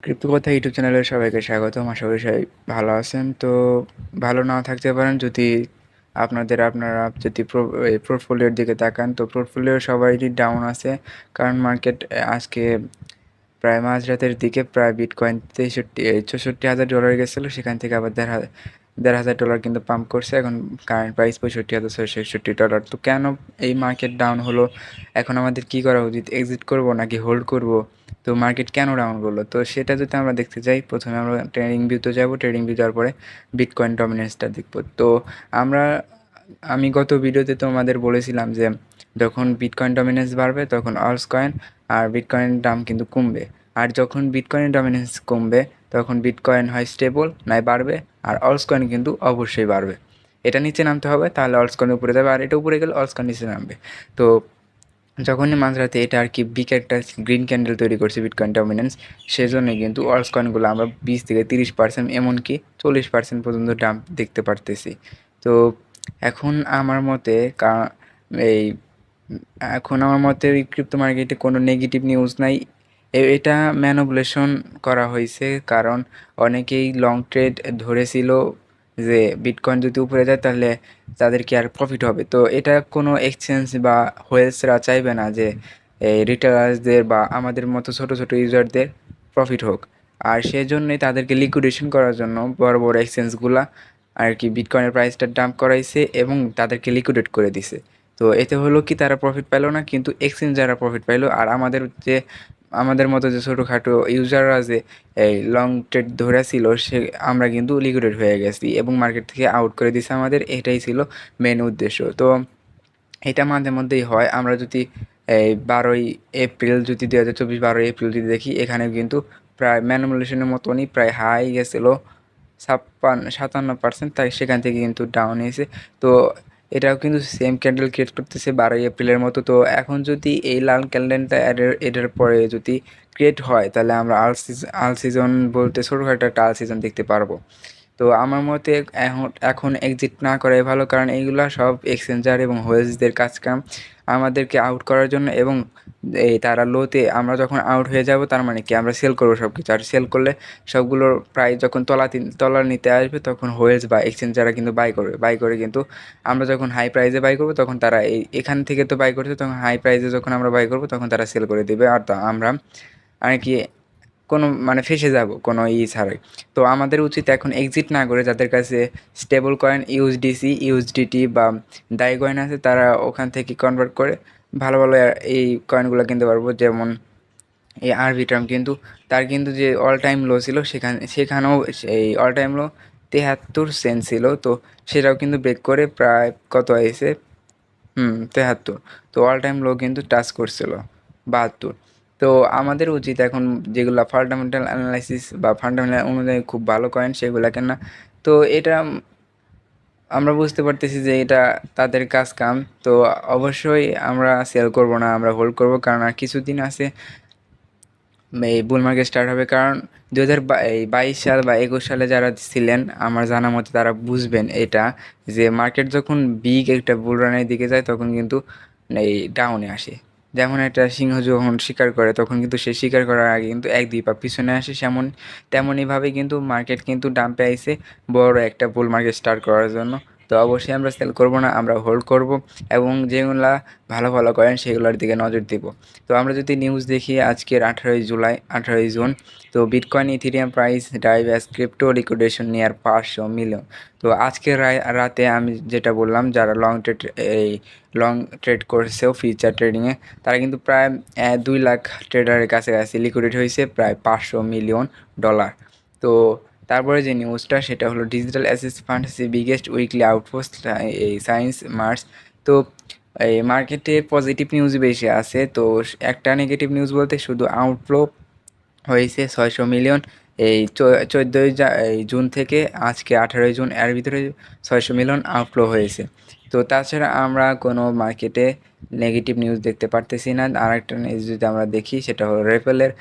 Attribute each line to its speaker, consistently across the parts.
Speaker 1: Crypto কথা YouTube চ্যানেলে সবাইকে স্বাগতম। আশা করি সবাই ভালো আছেন। তো ভালো নাও থাকতে পারেন যদি আপনারা যদি পোর্টফোলিওর দিকে তাকান, তো পোর্টফোলিও সবারই ডাউন আছে। কারণ মার্কেট আজকে প্রায় মাঝরাতের দিকে প্রায় বিটকয়েন 64,000 ডলার গেছিলো, সেখান থেকে আবার 1,500 ডলার কিন্তু পাম্প করছে। এখন কারেন্ট প্রাইস 65,661 ডলার। তো কেন এই মার্কেট ডাউন হলো? এখন আমাদের কি করা উচিত? এক্সিট করব নাকি হোল্ড করব? তো মার্কেট কেন ডাউন করলো? তো সেটা যদি আমরা দেখতে যাই, প্রথমে আমরা ট্রেডিং ভিউতে যাব। ট্রেডিং ভিউ যাওয়ার পরে বিটকয়েন ডমিনেন্সটা দেখব। তো আমরা আমি গত ভিডিওতে তোমাদের বলেছিলাম যে যখন বিটকয়েন ডমিনেন্স বাড়বে তখন অলস কয়েন আর বিটকয়েনের দাম কিন্তু কমবে। আর যখন বিটকয়েনের ডমিনেন্স কমবে তখন বিটকয়েন হয় স্টেবল, নয় বাড়বে, আর অলস কয়েন কিন্তু অবশ্যই বাড়বে। এটা নিচে নামতে হবে, তাহলে অলস কয়েন উপরে যাবে, আর এটা উপরে গেলে অলস কয়েন নিচে নামবে। তো যখনই মাঝরাতে এটা আর কি বিগ একটা গ্রিন ক্যান্ডেল তৈরি করছে বিটকয়েন ডমিনেন্স, সেজন্যই কিন্তু অলস কয়েনগুলো আমরা 20 থেকে 30%, এমনকি 40% পর্যন্ত ডাম্প দেখতে পারতেছি। তো এখন আমার মতে এই এখন আমার মতে ওই ক্রিপ্টো মার্কেটে কোনো নেগেটিভ নিউজ নাই। এটা ম্যানিপুলেশন করা হয়েছে, কারণ অনেকেই লং ট্রেড ধরেছিল যে বিটকয়েন যদি উপরে যায় তাহলে তাদের কি আর প্রফিট হবে। তো এটা কোনো এক্সচেঞ্জ বা হোয়েলসরা চাইবে না যে এই রিটেলার্সদের বা আমাদের মতো ছোট ছোট ইউজারদের প্রফিট হোক। আর সেজন্যই তাদেরকে লিকুইডেশন করার জন্য বড় বড় এক্সচেঞ্জগুলা আর কি বিটকয়েনের প্রাইসটা ডাম্প করাইছে এবং তাদেরকে লিকুইডেট করে দিছে। তো এতে হলো কি, তারা প্রফিট পাইলো না, কিন্তু এক্সচেঞ্জ যারা প্রফিট পাইলো। আর আমাদের মতো যে ছোটোখাটো ইউজাররা যে এই লং ট্রেড ধরে ছিল, আমরা কিন্তু লিকুইডেট হয়ে গেছি এবং মার্কেট থেকে আউট করে দিছে আমাদের। এটাই ছিল মেন উদ্দেশ্য। তো এটা মাঝে মধ্যেই হয়। আমরা যদি এই 12ই এপ্রিল যদি 2024 12ই এপ্রিল যদি দেখি, এখানে কিন্তু প্রায় ম্যানিপুলেশনের মতনই প্রায় হাই গেছিলো 57%, তাই সেখান থেকে কিন্তু ডাউন হয়েছে। তো এটাও কিন্তু সেম ক্যান্ডেল ক্রিয়েট করতেছে 12ই এপ্রিলের মতো। তো এখন যদি এই লাল ক্যান্ডেলটা এটার পরে যদি ক্রিয়েট হয়, তাহলে আমরা আল সিজন বলতে ছোটোখাটো একটা আল সিজন দেখতে পারবো। তো আমার মতে এখন এক্সিট না করাই ভালো, কারণ এইগুলা সব এক্সচেঞ্জার এবং হোয়েলসদের কাম আমাদেরকে আউট করার জন্য। এবং এই তারা লোতে আমরা যখন আউট হয়ে যাব, তার মানে কি আমরা সেল করবো সব কিছু। আর সেল করলে সবগুলোর প্রাইস যখন তলার নিতে আসবে, তখন হোয়েলস বা এক্সচেঞ্জাররা কিন্তু বাই করে কিন্তু আমরা যখন হাই প্রাইসে বাই করবো, তখন তারা এখান থেকে তো বাই করছে, তখন হাই প্রাইসে যখন আমরা বাই করবো তখন তারা সেল করে দেবে। আর আমরা আর কি কোনো মানে ফেঁসে যাব কোনো ছাড়াই। তো আমাদের উচিত এখন এক্সিট না করে, যাদের কাছে স্টেবল কয়েন ইউএসডিসি, ইউএসডিটি বা ডাই কয়েন আছে, তারা ওখান থেকে কনভার্ট করে ভালো ভালো এই কয়েনগুলো কিনতে পারবো। যেমন এই আরবিট্রাম কিন্তু তার কিন্তু যে অল টাইম লো ছিল, সেখানেও এই অল টাইম লো 73 সেন্ট ছিল। তো সেটাও কিন্তু ব্রেক করে প্রায় কত হয়েছে, 73। তো অল টাইম লো কিন্তু টাচ করছিল 72। তো আমাদের উচিত এখন যেগুলো ফান্ডামেন্টাল অ্যানালাইসিস বা ফান্ডামেন্টাল অনুযায়ী খুব ভালো কয়েন, সেগুলো কেনা। তো এটা আমরা বুঝতে পারতেছি যে এটা তাদের কাম। তো অবশ্যই আমরা সেল করব না, আমরা হোল্ড করব, কারণ আর কিছুদিন আছে এই বুল মার্কেট স্টার্ট হবে। কারণ 2022 সাল বা 21 সালে যারা ছিলেন, আমার জানা মতে তারা বুঝবেন এটা, যে মার্কেট যখন বিগ একটা বুল রানের দিকে যায়, তখন কিন্তু এই ডাউনে আসে। যেমন একটা সিংহ যখন শিকার করে, তখন কিন্তু সে শিকার করার আগে কিন্তু 1-2 পা পিছনে আসে। তেমনইভাবে কিন্তু মার্কেট কিন্তু ডাম্পে আইছে বড় একটা বুল মার্কেট স্টার্ট করার জন্য। তো অবশ্যই আমরা সেল করব না, আমরা হোল্ড করব এবং যেগুলা ভালো ভালো কয়েন সেগুলোর দিকে নজর দিব। তো আমরা যদি নিউজ দেখি, আজকের 18ই জুন, তো bitcoin Ethereum price dive as crypto liquidation near 500 million. তো আজকের রাতে আমি যেটা বললাম, যারা লং ট্রেড করছেও ফিউচার ট্রেডিংয়ে, তারা কিন্তু প্রায় 2 লাখ ট্রেডারের কাছাকাছি লিকুইডেট হয়েছে প্রায় 500 মিলিয়ন ডলার। তো তারপরে যে নিউজটা, সেটা হলো digital asset fund biggest weekly outpost এই সায়েন্স মার্চ। তো এই মার্কেটে পজিটিভ নিউজ বেশি আছে। তো একটা নেগেটিভ নিউজ বলতে শুধু আউটফ্লো হয়েছে 600 মিলিয়ন এই 14ই জুন থেকে আজকে 18ই জুন, এর ভিতরে 600 মিলিয়ন আউটফ্লো হয়েছে। তো তাছাড়া আমরা কোনো মার্কেটে নেগেটিভ নিউজ দেখতে পারতেছি না। আর একটা নিউজ যদি আমরা দেখি, সেটা হলো রেপেলের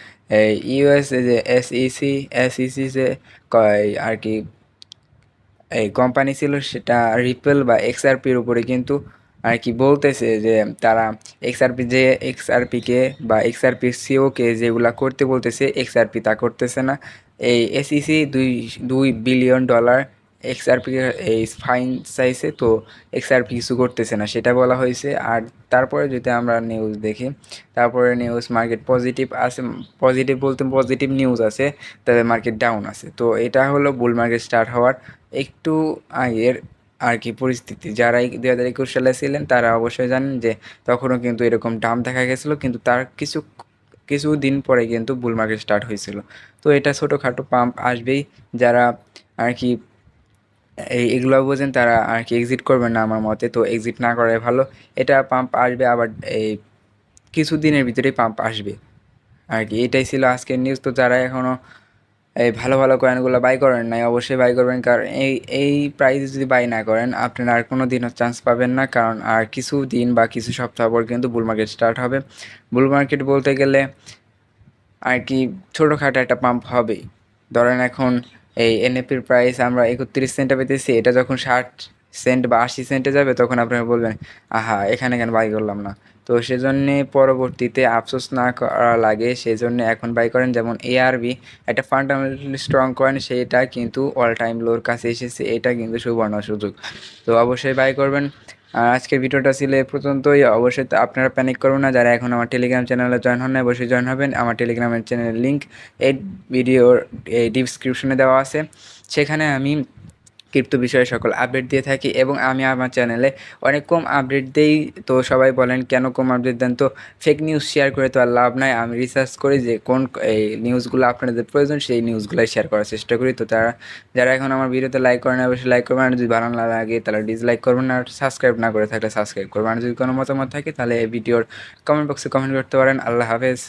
Speaker 1: ইউএস যে এসইসি যে আর কি এই কোম্পানি ছিল, সেটা রিপেল বা এক্সআরপির উপরে কিন্তু আর কি বলতেছে যে তারা এক্সআরপিকে বা এক্সআরপি সিওকে যেগুলা করতে বলতেছে এক্সআরপি তা করতেছে না। এই এসইসি 2 বিলিয়ন ডলার এক্সআরপি এই ফাইন চাইছে, তো এক্সআরপি কিছু করতেছে না সেটা বলা হয়েছে। আর তারপরে যদি আমরা নিউজ দেখি, তারপরে নিউজ মার্কেট পজিটিভ আছে, পজিটিভ বলতে পজিটিভ নিউজ আছে, তবে মার্কেট ডাউন আছে। তো এটা হলো বুল মার্কেট স্টার্ট হওয়ার একটু আগের আর কি পরিস্থিতি। যারা 2021 সালে ছিলেন তারা অবশ্যই জানেন যে তখনও কিন্তু এরকম ডাম্প দেখা গেছিলো, কিন্তু তার কিছুদিন পরে কিন্তু বুল মার্কেট স্টার্ট হয়েছিল। তো এটা ছোটোখাটো পাম্প আসবেই। যারা আর কি এগুলো বোঝেন তারা আর কি এক্সিট করবেন না আমার মতে, তো এক্সিট না করাই ভালো। এটা পাম্প আসবে আবার, এই কিছুদিনের ভিতরেই পাম্প আসবে আর কি। এটাই ছিল আজকের নিউজ। তো যারা এখনও এই ভালো ভালো কয়েনগুলো বাই করেন নাই অবশ্যই বাই করবেন, কারণ এই প্রাইস যদি বাই না করেন আপনারা আর কোনো দিনও চান্স পাবেন না, কারণ আর কিছু দিন বা কিছু সপ্তাহ পর কিন্তু বুল মার্কেট স্টার্ট হবে। বুল মার্কেট বলতে গেলে আর কি ছোটোখাটো একটা পাম্প হবেই। ধরেন এখন এই এনএপির প্রাইস আমরা 31 সেন্টে পেতেছি, এটা যখন 60 সেন্ট বা 80 সেন্টে যাবে তখন আপনারা বলবেন আহা এখানে কেন বাই করলাম না। তো সেজন্যে পরবর্তীতে আফসোস না করা লাগে, সেজন্য এখন বাই করেন। যেমন এআরবি একটা ফান্ডামেন্টালি স্ট্রং কয়েন, সেটা কিন্তু অল টাইম লোর কাছে এসেছে, এটা কিন্তু সুবর্ণ সুযোগ। তো অবশ্যই বাই করবেন। আর আজকের ভিডিওটা ছিল এ পর্যন্তই। অবশ্যই তো আপনারা প্যানিক করবেন না, যারা এখন আমার টেলিগ্রাম চ্যানেলে জয়েন হন না অবশ্যই জয়েন হবেন। আমার টেলিগ্রামের চ্যানেলের লিঙ্ক এই ভিডিওর এই ডিসক্রিপশনে দেওয়া আছে। সেখানে আমি ক্রিপ্টো বিষয়ে সকল আপডেট দিয়ে থাকি এবং আমি আমার চ্যানেলে অনেক কম আপডেট দেই। তো সবাই বলেন কেন কম আপডেট দেন, তো ফেক নিউজ শেয়ার করে তো আর লাভ নাই। আমি রিসার্চ করি যে কোন এই নিউজগুলো আপনাদের প্রয়োজন, সেই নিউজগুলোই শেয়ার করার চেষ্টা করি। তো যারা এখন আমার ভিডিওতে লাইক করেন অবশ্যই লাইক করবেন, আর যদি ভালো না লাগে তাহলে ডিসলাইক করবেন, আর সাবস্ক্রাইব না করে থাকলে সাবস্ক্রাইব করবেন। আর যদি কোনো মতামত থাকে তাহলে এই ভিডিওর কমেন্ট বক্সে কমেন্ট করতে পারেন। আল্লাহ হাফেজ।